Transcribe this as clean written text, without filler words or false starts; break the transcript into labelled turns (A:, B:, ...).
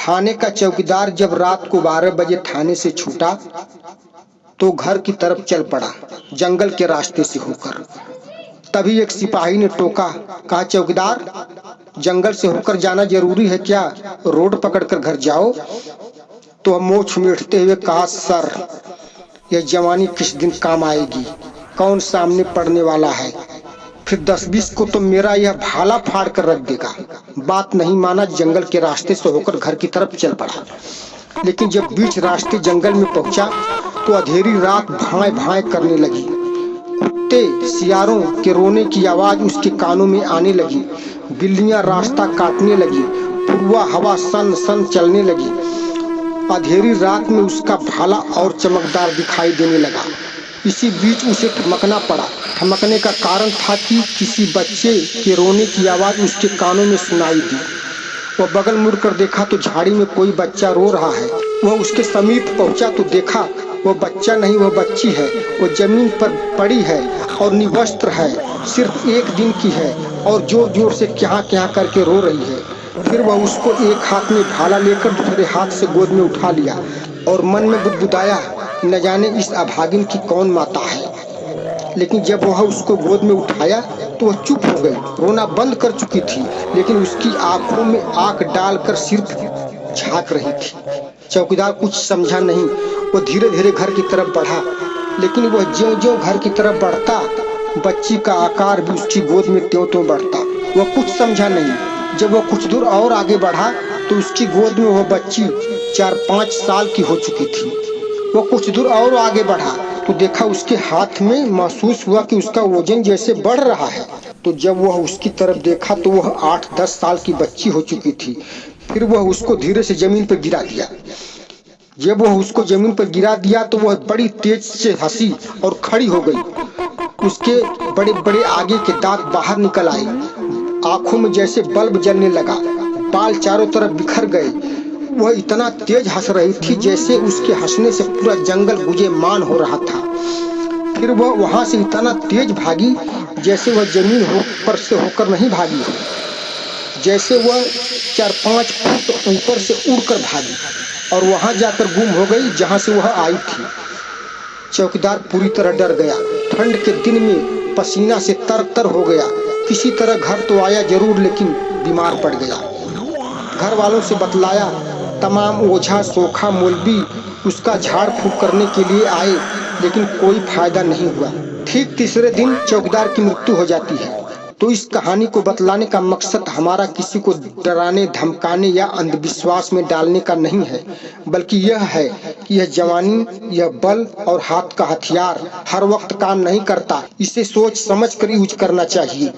A: थाने का चौकीदार जब रात को 12 बजे थाने से छूटा तो घर की तरफ चल पड़ा, जंगल के रास्ते से होकर। तभी एक सिपाही ने टोका, कहा चौकीदार, जंगल से होकर जाना जरूरी है क्या? रोड पकड़कर घर जाओ। तो मोछ मेटते हुए कहा, सर, यह जवानी किस दिन काम आएगी, कौन सामने पड़ने वाला है, फिर 10-20 को तो मेरा यह भाला फाड़ कर रख देगा। बात नहीं माना, जंगल के रास्ते से होकर घर की तरफ चल पड़ा। लेकिन जब बीच रास्ते जंगल में पहुंचा तो अंधेरी रात भाए भाए करने लगी। कुत्ते सियारों के रोने की आवाज उसके कानों में आने लगी। बिल्लियां रास्ता काटने लगी। पूर्वा हवा सन सन चलने लगी। अंधेरी रात में उसका भाला और चमकदार दिखाई देने लगा। इसी बीच उसे ठमकना पड़ा। ठमकने का कारण था कि किसी बच्चे के रोने की आवाज उसके कानों में सुनाई दी। वह बगल मुड़कर देखा तो झाड़ी में कोई बच्चा रो रहा है। वह उसके समीप पहुंचा तो देखा वह बच्चा नहीं, वह बच्ची है। वो जमीन पर पड़ी है और निवस्त्र है, सिर्फ 1 दिन की है और जोर जोर से क्या क्या करके रो रही है। फिर वह उसको एक हाथ में भाला लेकर दूसरे हाथ से गोद में उठा लिया और मन में बुदबुदाया, न जाने इस अभागिन की कौन माता है। लेकिन जब वह उसको गोद में उठाया तो वह चुप हो गई। रोना बंद कर चुकी थी, लेकिन उसकी आंखों में आंख डालकर सिर्फ झांक रही थी। चौकीदार कुछ समझा नहीं। वो धीरे धीरे घर की तरफ बढ़ा, लेकिन वह ज्यों-ज्यों घर की तरफ बढ़ता, बच्ची का आकार भी उसकी गोद में त्यों-त्यों बढ़ता। वह कुछ समझा नहीं। जब वह कुछ दूर और आगे बढ़ा तो उसकी गोद में वह बच्ची 4-5 साल की हो चुकी थी। वह कुछ दूर और आगे बढ़ा तो देखा उसके हाथ में, महसूस हुआ कि उसका वजन जैसे बढ़ रहा है। तो जब वह उसकी तरफ देखा तो वह 8-10 साल की बच्ची हो चुकी थी। फिर वह उसको धीरे से जमीन पर गिरा दिया। जब वह उसको जमीन पर गिरा दिया तो वह बड़ी तेज से हंसी और खड़ी हो गई। उसके बड़े बड़े आगे के दांत बाहर निकल आए। आंखों में जैसे बल्ब जलने लगा। बाल चारों तरफ बिखर गए। वह इतना तेज हंस रही थी जैसे उसके हंसने से पूरा जंगल गुंजेमान हो रहा था। फिर वह वहां से इतना तेज भागी जैसे वह जमीन पर से होकर नहीं भागी हो, जैसे वह 4-5 फुट ऊपर से उड़कर भागी और वहां जाकर गुम हो गई जहां से वह आई थी। चौकीदार पूरी तरह डर गया। ठंड के दिन में पसीना से तर-तर हो गया। किसी तरह घर तो आया जरूर, लेकिन बीमार पड़ गया। घर वालों से बतलाया। तमाम ओझा सोखा मौलवी उसका झाड़ फूक करने के लिए आए, लेकिन कोई फायदा नहीं हुआ। ठीक तीसरे दिन चौकीदार की मृत्यु हो जाती है। तो इस कहानी को बतलाने का मकसद हमारा किसी को डराने, धमकाने या अंधविश्वास में डालने का नहीं है, बल्कि यह है कि यह जवानी, यह बल और हाथ का हथियार हर वक्त काम नहीं करता। इसे सोच समझ कर यूज करना चाहिए।